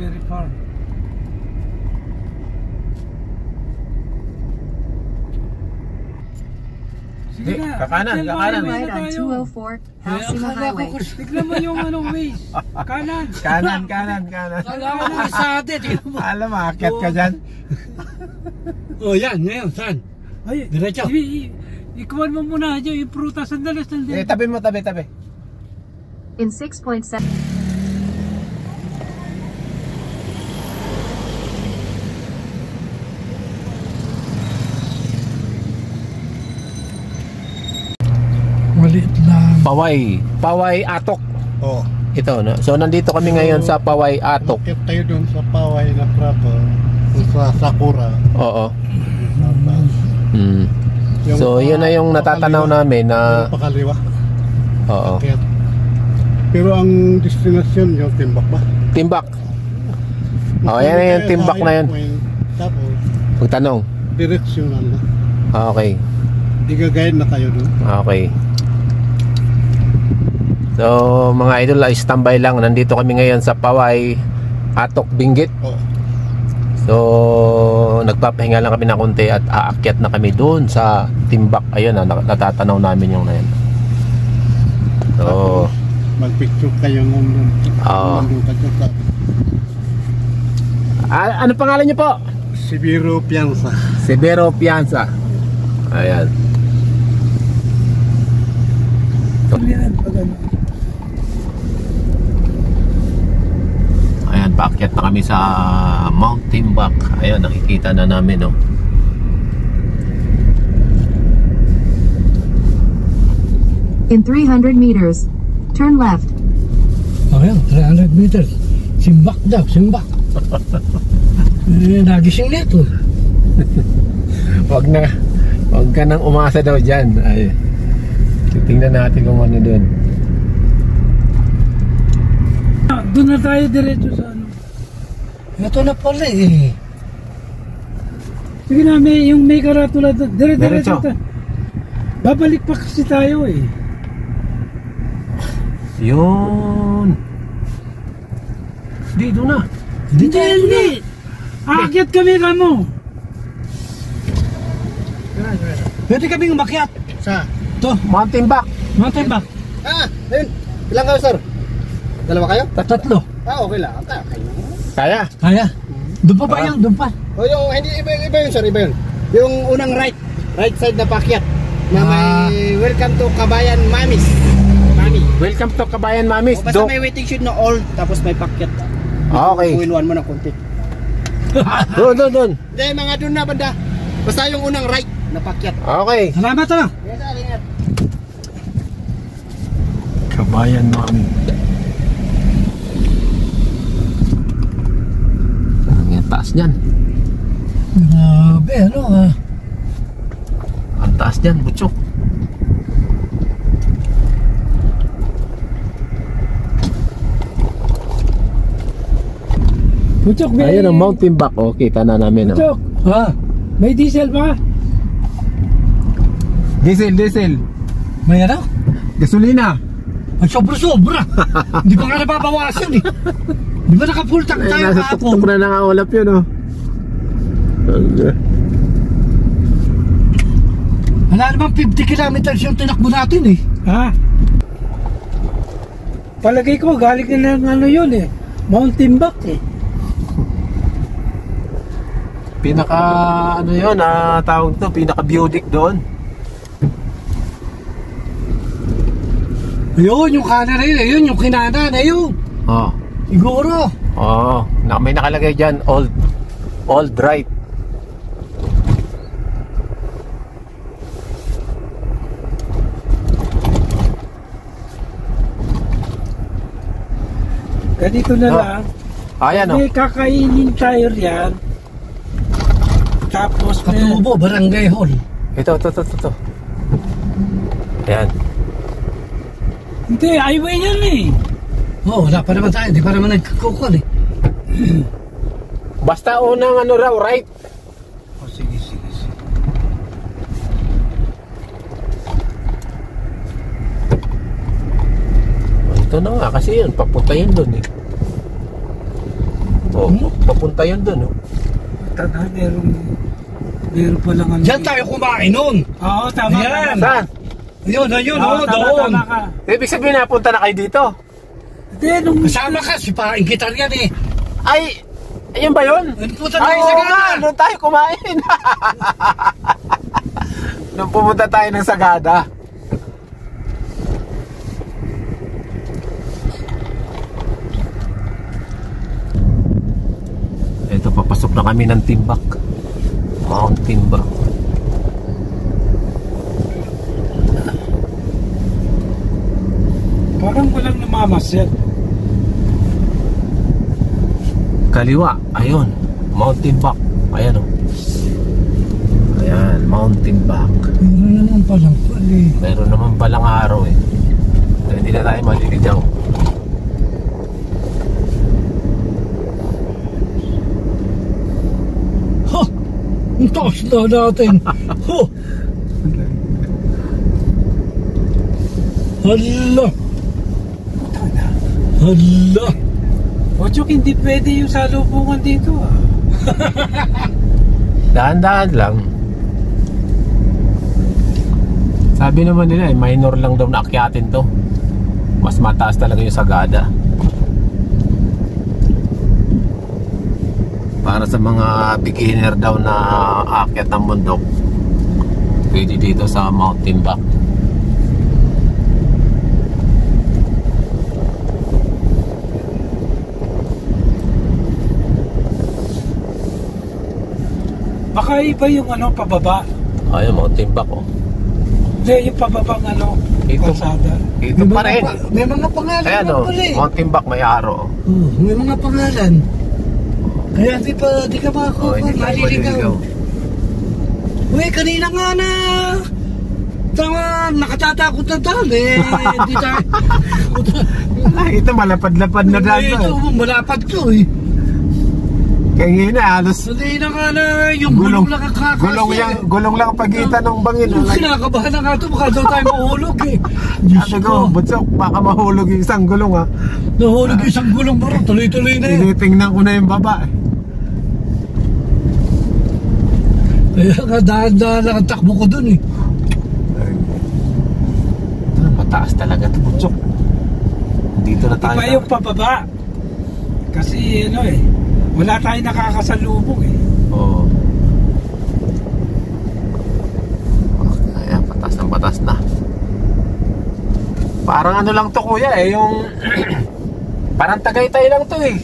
very far. Sige na, kakanan. Right on 204 Halsema Highway. Tignan mo yung Waze. Kanan. Kanan. Alam mo na isade. Alam mo, akit ka dyan. Oh, yan, ngayon, saan? Ay, Diretso. ikuwan mo muna dyan yung prutas. Sandali. Tabi mo, tabi. In 6.7. Maliit lang. Paway Atok. Oh. Ito, no? So, nandito kami ngayon sa Paway Atok. Bakit tayo doon sa Paway na Prato, sa Sakura. Oo. So, yun na yung natatanaw namin na... Pakaliwa. Oo. Pero ang destinasyon nyo, Timbak ba? Timbak. Yan na yung Timbak na yun. Tapos, Pagtanong. direksyonan na. Okay. Igagayad na kayo doon. Okay. So, mga idol, standby lang. Nandito kami ngayon sa Paway Atok, Benguet. Oh. So, nagpapahinga lang kami ng konti at aakyat na kami doon sa Timbak. Ayun na, natatanaw namin yung na yan. So, Magpicture kayo nandun. Oo. Nandun. ano pangalan niyo po? Sibiro Pianza. Severo Pianza. Ayan. Ayan, paakyat na kami sa Mount Timbak. Ayan, nakikita na namin, no? In 300 meters, turn left. Ayan, 300 meters. Simbak daw, simbak. Nagising nito. Wag ka nang umasa daw dyan. Ay, titingnan natin kung ano doon. Doon na tayo diretso sa ano. Ito na pala eh. Sige na, may karatula doon. Diretso. Diretso. Babalik pa kasi tayo eh. Yun. Dito na. Hindi. Aakyat kami kamo. Pwede kaming umakyat. Sa? To, Mount Timbak. mountain back. Ayun. Ilang kayo, sir? Dalawa kayo? Tatlo. Okay lang. Kaya? Kaya. Doon pa ba yun? Doon pa. O yung, hindi, iba yun, sir, iba yun. Yung unang right side na pakyat. Na may welcome to Kabayan Mamis. Welcome to Kabayan Mamis. O, basta may waiting shed na old, tapos may pakyat. Okay. Uwiluan mo ng konti. Doon. Hindi, mga doon na banda. Basta yung unang right na pakyat. Okay. Salamat na. Yes, sir, ingat. Kabayan Mamis. Ang taas niyan. Grabe, ano ah. Ang taas niyan, butchok. Puchok, may... Ayun ang Mount Timbak. Oh, kita na namin. Puchok. May diesel ba? Diesel. May ano? Gasolina. Ay, sobra. Hindi pa nga nababawasan eh. Di ba naka-full tank tayo Nasa tuktok na nangaulap yun, oh. Wala naman 50 kilometers yung tinakbo natin eh. Ha? Palagay ko galing na ng ano yun eh. Mount Timbak eh. Pinaka ano yun, tawag to, pinaka beautic doon. Ayun, yung kanan na yun. Ayun, yung kinana na yun. Oh. Siguro. Oh, may nakalagay diyan old right. Ganito na lang. Ayan, oh. May kakainin tayo riyan. Tapos Katubo, Barangay Hall. Ito. Ayan. Hindi, highway yan eh. Oo, wala pa naman tayo. Di pa naman nagkukul eh. Basta unang ano raw, right? Oh, sige. Ito na nga, kasi yun, papunta yun doon eh. Oh, papunta yun dun, oh. Tanda, meron pa lang ano. Diyan tayo kumain nun. Oo, tama. Yan. Saan? Ayun, doon. Tama ka. Ibig sabihin napunta na kayo dito? Hindi, kasama ka, sipain kita yan eh. Ay, ayun ba yun? Ay, oo nga, doon tayo kumain. Nung pumunta tayo ng Sagada. Ito, papasok na kami ng Timbak. Mount Timbak. Parang walang namamasyan. Kaliwa, ayun, Mount Timbak. Ayan, oh. Ayan, Mount Timbak. Meron naman palang pala eh. Meron naman palang araw eh. Kaya hindi na tayo maliligaw. Ha! Ang taas na natin. Ho! Hala! Hala! Ochok, hindi pwede yung salubungan dito ah. Dahan-dahan lang. Sabi naman nila eh, minor lang daw na akyatin to. Mas mataas talaga yung Sagada. Para sa mga beginner daw na aakyat ng bundok, pwede dito sa Mount Timbak. Baka iba yung ano, pababa. Ayun, Mount Timbak, oh. Hindi, yung pababang ano, kalsada. Ito pa rin. May mga pangalan. Ayan, oh, Mount Timbak may araw. May mga pangalan. Kaya di ka Oh, hindi tayo maliligaw. Uy, kanina nga na nakatatakot na tayo eh. Hindi tayo. Ito malapad-lapad na dito. Ito, malapad to eh. Kaya ngayon na halos hindi na nga na yung gulong lang ang kakas. Gulong lang ang pagitan ng bangin. Kinakabahan na nga ito, baka daw tayo mahulog eh. Sabi ko, Butsok, baka mahulog yung isang gulong ha. Nahulog yung isang gulong bro, tuloy-tuloy na yun. Tinitingnan ko na yung baba eh. Kaya nga dahan-dahan lang ang takbo ko dun eh. Mataas talaga ito, Butsok. Dito na tayo. Iba yung pababa. Kasi ano eh, wala tayong nakakasalubong eh. Oo. Kaya patas na. Parang ano lang to kuya eh, yung parang Tagaytay lang to eh.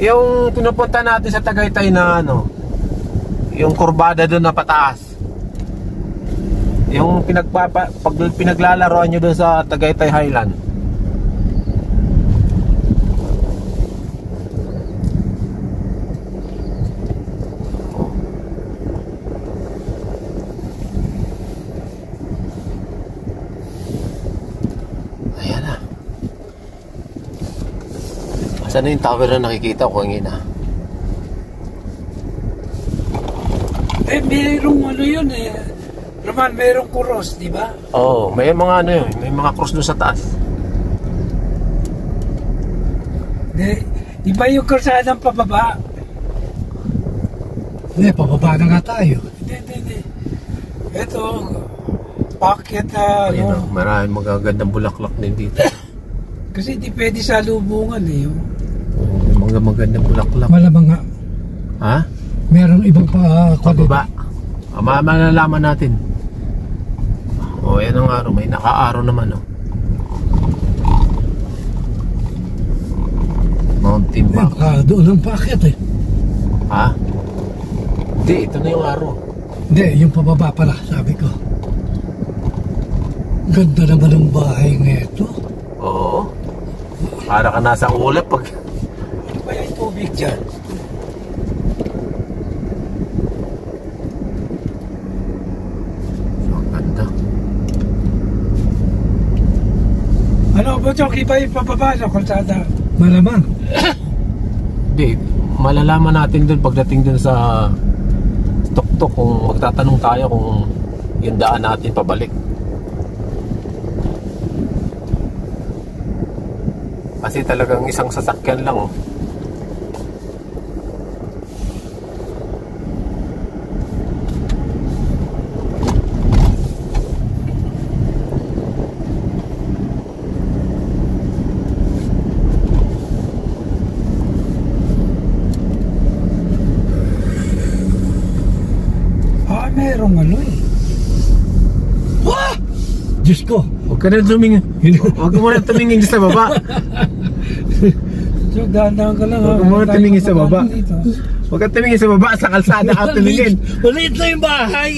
Yung pinupunta natin sa Tagaytay na ano, yung kurbada doon na pataas. Yung pinaglalaroan nyo doon sa Tagaytay Highland. Saan na yung tower na nakikita ko kanina? Eh, mayroong ano yun eh. Roman, mayroong cross, di ba? Oo, may mga ano yun. May mga cross doon sa taas. Di ba yung kalsadang pababa? Hindi, pababa na nga tayo. Hindi. Ito, packet na Ayun, ano. Maraming magagandang bulaklak din dito. Kasi di pwede sa lubungan eh. Mga magandang bulaklak. Malamang nga. Ha? Merong ibang pababa. Malalaman natin. Yan ang araw. May naka-araw naman. Mount Timbak. Doon ang packet eh. Ha? Hindi, ito na yung araw. Hindi, yung pababa pala, sabi ko. Ganda naman ang bahay nito. Oo. Para ka nasa ulap pag... Ano ba yung tubig dyan? Ang ganda. Ano ba ito? Iba yung pababa sa kalsada? Malamang. Hindi, malalaman natin dun pagdating dun sa tuk-tuk kung magtatanong tayo kung yung daan natin pabalik. Kasi talagang isang sasakyan lang ang ano eh. Wah! Diyos ko. Huwag ka na tumingin. Huwag mo na tumingin sa baba. So, dahan-dahan ka lang. Huwag mo na tumingin sa baba. Huwag ka tumingin sa baba. Sa kalsada ka tumingin. Maliit na yung bahay.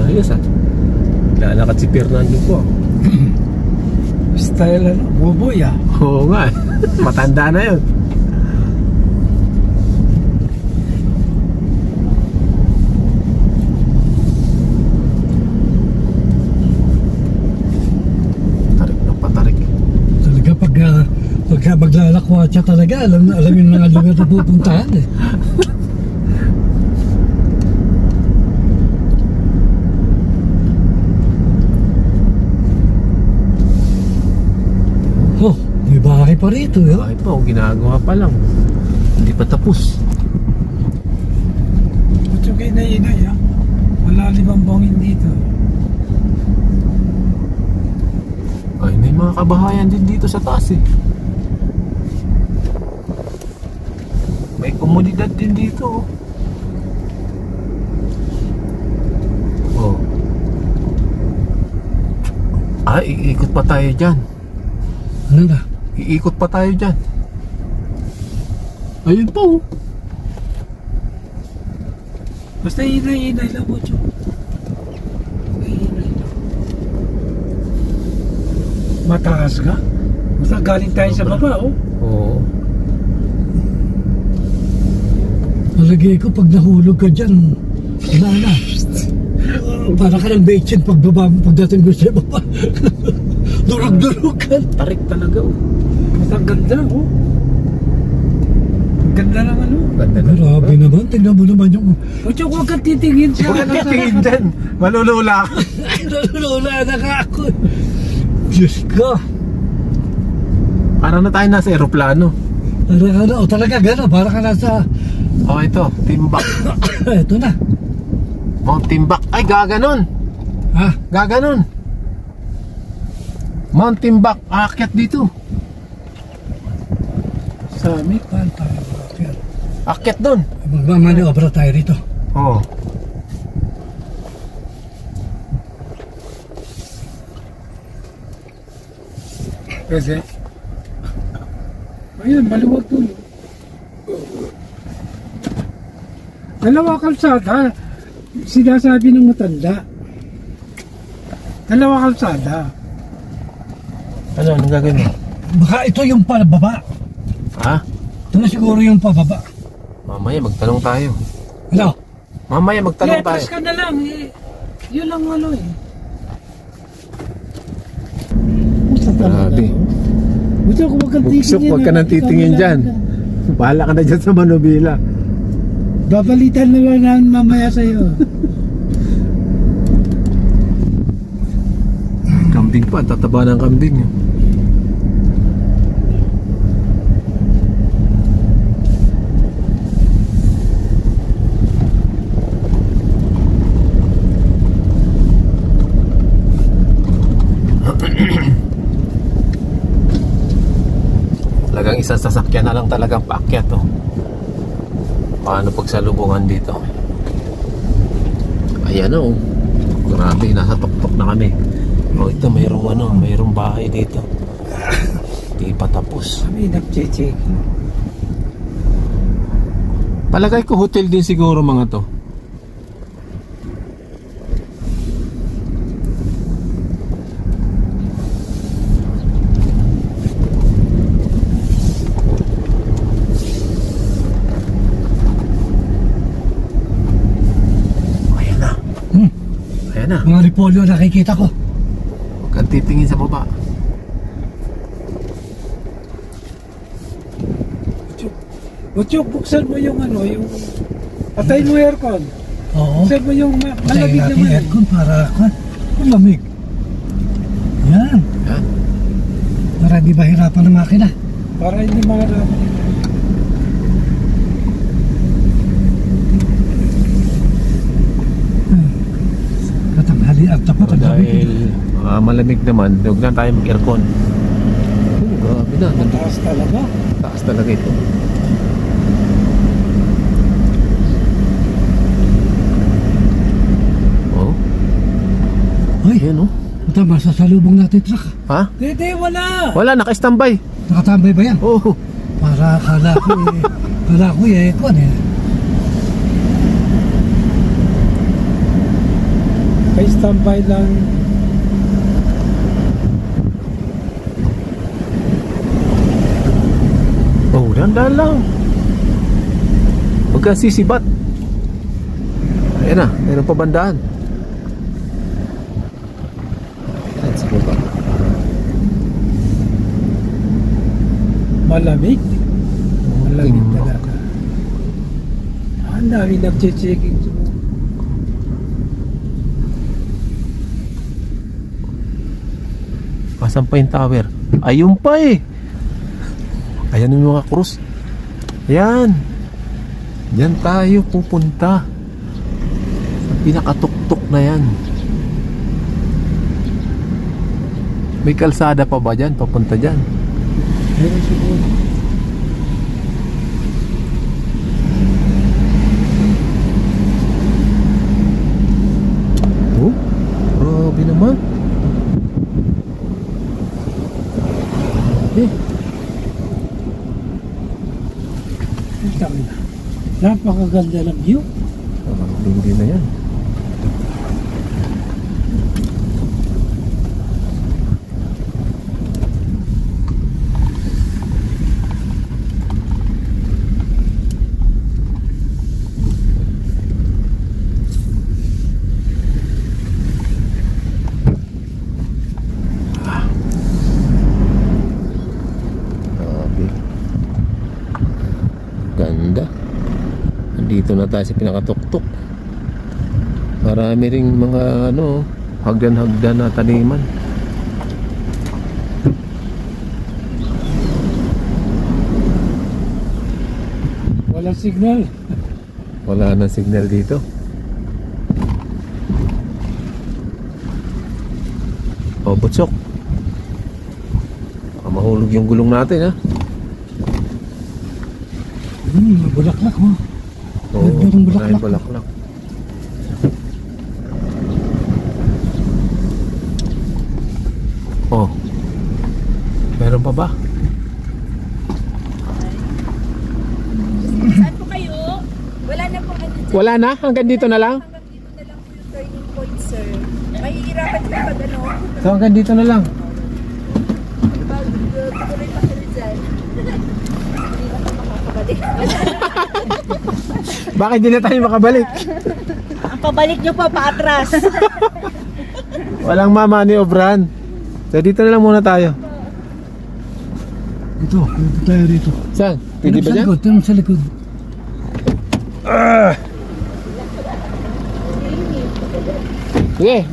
Ayos ah. Lalakad si Fernando po. Style ano? Buboy ah. Oo nga. Matanda na yun. Tarik na patarik. Talaga pagka maglalakwatsa talaga, alam yung mga lugar na pupuntahan eh. Oh, may bahay pa rito eh. Bakit pa? Ginagawa pa lang. Hindi pa tapos. Ba't yung kinay-inay ah? Wala limang bangin dito. Ay, may mga kabahayan din dito sa taas eh. May komunidad din dito oh. Oh. Ay, iikot pa tayo dyan. Ano na? Iikot pa tayo dyan. Ayun pa oh. Basta inay-inay lang po, Chok. Inay lang. Mataas ka? Basta galing tayo sa baba, oh. Oo. Malagay ko pag nahulog ka dyan, wala na. Para ka ng betchin pagbaba mo pagdating mo sa baba. Durog-durogan. Tarik talaga oh. Basta ang ganda, oh. Ang ganda naman, oh. Ganda na. Grabe naman, tingnan mo naman yung... O Chok, huwag kang titingin siya. Huwag kang titingin dyan. Malulula ka. Nalulula na ka ako. Diyos ko. Parang na tayo nasa aeroplano. O talaga gano'n, para ka nasa... Oh, ito. Timbak. Ito na. Mount Timbak. Ay, gaganon. Ha? Gaganon. Mount Timbak. Aakyat dito. Sa amin, paano tayo makakyan? Aakyat doon. Magmamaniobra tayo rito. Oo. Kasi? Ayun, maluwag to. Dalawa kalsada. Sinasabi ng matanda. Dalawa kalsada. Ano? Anong gagawin mo? Baka ito yung pababa. Ha? Ito na siguro yung pababa. Mamaya magtanong tayo. Ano? Mamaya magtanong tayo. Ka na lang. Yun lang ano eh. Grabe. Buto kung wag kang Buksok, huwag ka nang titingin dyan. Bahala ka na dyan sa Manubila. Babalitan na lang namin mamaya sa'yo. Kambing pa, tataba ng kambing. Talagang isang sasakyan na lang talagang paakyat oh. Paano pagsalubungan dito? Ayan oh. Grabe, nasa tuktok na kami. Oh, ito mayroong bahay dito. Di pa tapos. Kami nag-check. Palagay ko hotel din siguro mga to. Ayan na. Mga repolyo nakikita ko. Huwag kang titingin sa baba. Butchok, buksan mo yung ano, yung... Patay mo aircon. Oo. Buksan mo yung malamig natin naman. aircon para malamig. Yan. Yan. Para di mahirapan ng makina. Para hindi maharap. Katanghali at tapat ang gabi. Dahil malamig naman, huwag na tayo mag-aircon. Grabe na. Mataas talaga. Taas talaga ito. Oh. Ay, Ayan oh. ito, masasalubong natin truck. Ha? Hindi, wala. Wala, naka-standby. Nakatambay ba yan? Oo. Para kala ko kuwan eh. Kay standby lang. Oh, dandan lang. Huwag kang sisibat. Ayan na, meron pa bandaan. Ayan, sa baba. Malamig. Malamig Mm. talaga. Ang dami nagche-checking. Asan pa yung tower? Ayun pa eh. Ayan yung mga krus. Ayan. Diyan tayo pupunta. Sa pinakatuktok na yan. May kalsada pa ba dyan? Papunta dyan. Meron siguro. Oh, grabe naman. Eh, Tama na. Napakaganda ng view. hindi na yan. Grabe. Ganda. Nandito na tayo sa pinakatuktok. Marami ring mga ano, hagdan-hagdan na taniman. Walang signal. Wala nang signal dito. Oh, butsok. Baka mahulog yung gulong natin, ha? Bulaklak mo. Oo, Merong bulaklak. maraming bulaklak. Oh. Meron pa ba? Saan po kayo? Wala na po ano dyan. Wala na? Hanggang dito na lang? Hanggang dito na lang po yung turning point, sir. Mahihirapan po pag ano, So hanggang dito na lang. pag tuloy pa kayo dyan. Hindi na po makakabalik. Bakit di na tayo makabalik? Ang pabalik nyo po, paatras. Walang mamaniobran. So dito na lang muna tayo. Ito, dito tayo rito. Saan? Pwede ba dyan? Tinong sa likod. Sige.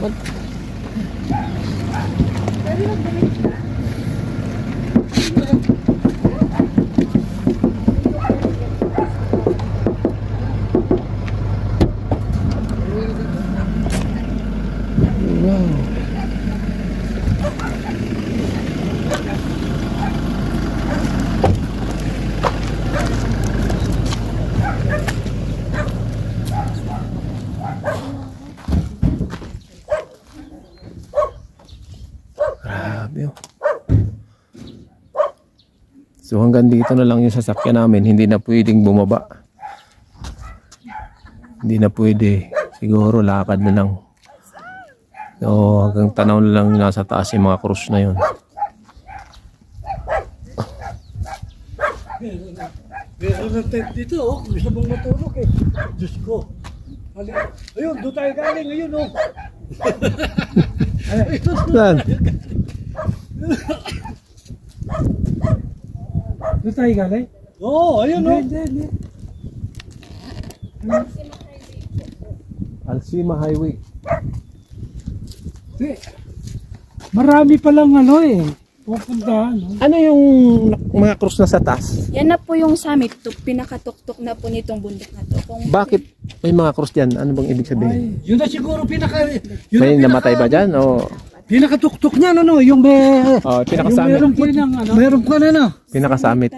Wow. Grabe oh. So hanggang dito na lang yung sasakyan namin. Hindi na pwedeng bumaba. Hindi na pwede. Siguro lakad na lang. So hanggang tanaw na lang nasa taas yung mga cruise na yun. Meron na tent dito, oh. Gusto mong matulog eh. Diyos ko. Ayun, doon tayo galing. Ayun, oh. Saan? Doon tayo galing? Oo, ayun, oh. Hindi. Alsima Highway. Marami palang ano eh. Pupuntahan. No? Ano yung mga cruise na sa taas? Yan na po yung summit, pinakatuktok na po nitong bundok na to. Kung Bakit may mga cruise dyan? Ano bang ibig sabihin? Yun na siguro pinaka... May namatay ba dyan? O Pinakatuktok niya, ano, yung may... Oh, Yung pinakasamit. meron po, Yun ang ano. meron ka na, no? Pinakasamit.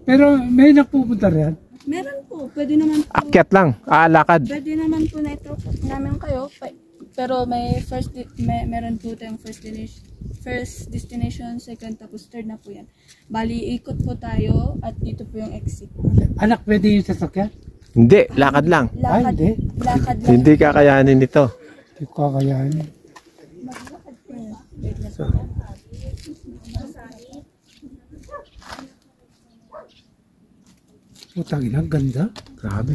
Pero may nagpupunta rin. Meron po, pwede naman po. Akyat lang, aalakad. Pwede naman po na ito namin kayo. Pero may meron po tayong first destination, second, tapos third na po yan. Bali, ikot po tayo at dito po yung exit. Anak, pwede yung sasakyan? Hindi, lakad lang. Ay, Lakad, hindi. lakad lang. Hindi kakayanin nito. Hindi ko kakayanin. Putang ina, ganda. Grabe.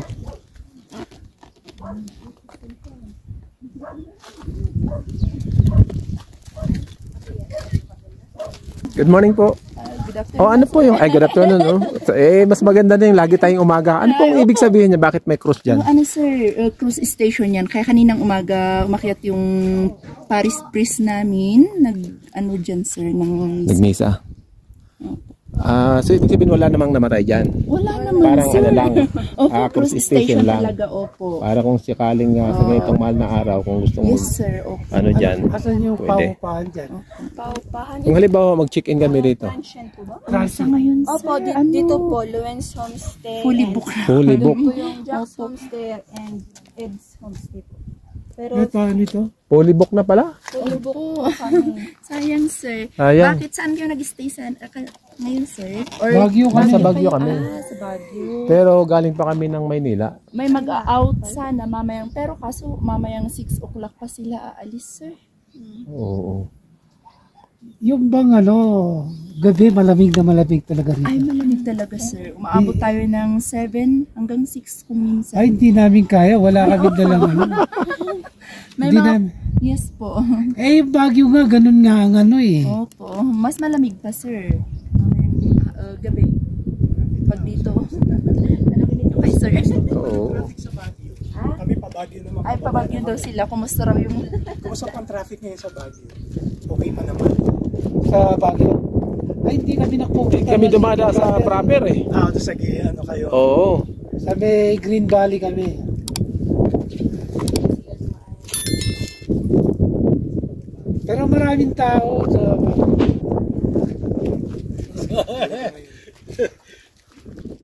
Good morning po. Good afternoon. Oh, ano po yung... Ay, good afternoon, no? Mas maganda na yung lagi tayong umaga. Ano pong ibig sabihin niya? Bakit may cross dyan? Ano sir, cruise station yan. Kaya kaninang umaga umakyat yung Paris priest namin. Ano dyan sir, ng... Nagmisa. So, ibig sabihin wala namang namatay dyan. Wala naman Parang sir. ano lang, Opo, cruise station lang. talaga, opo. Para kung sakaling sa ganitong mahal na araw, kung gusto mo, Yes sir, opo. ano dyan, Asan yung pwede. paupahan dyan? Paupahan. Kung halimbawa mag-check-in kami dito, Transient po ba? Transient. Sa ngayon sir, Opo, dito po, Luen's Homestay. fully Fully book. po yung Jack's Homestay and Ed's Homestay po. Pero Ito, ano ito? Fully book na pala. fully book po kami. Sayang, sir. Sayang. Bakit saan kayo nag-stay sa ngayon, sir? Or Baguio kami. Nasa Baguio kami. sa Baguio. Pero galing pa kami ng Maynila. May mag-out sana mamayang, pero kaso mamayang 6 o'clock pa sila aalis, sir. Oo. Yung bang ano, gabi malamig na malamig talaga rin. Ay, malamig talaga, sir. Umaabot tayo ng 7 hanggang 6 kung minsan. Ay, hindi namin kaya. Wala kami dalang ano. May Hindi mga... namin. Yes po. Eh, Baguio nga, ganun nga ang ano eh. Opo. Mas malamig pa, sir. Mamayang gabi. Pag dito. Ano ganito kay sir? Oo. Kami pa Baguio naman. Ay, pabagyo daw sila. Kumusta raw yung... Kumusta pang traffic ngayon sa Baguio? Okay pa naman. Sa Baguio. Ay, hindi kami napupunta. Kami dumada sa proper eh. Doon sa ano kayo? Oo. Sa may Green Valley kami. Pero maraming tao sa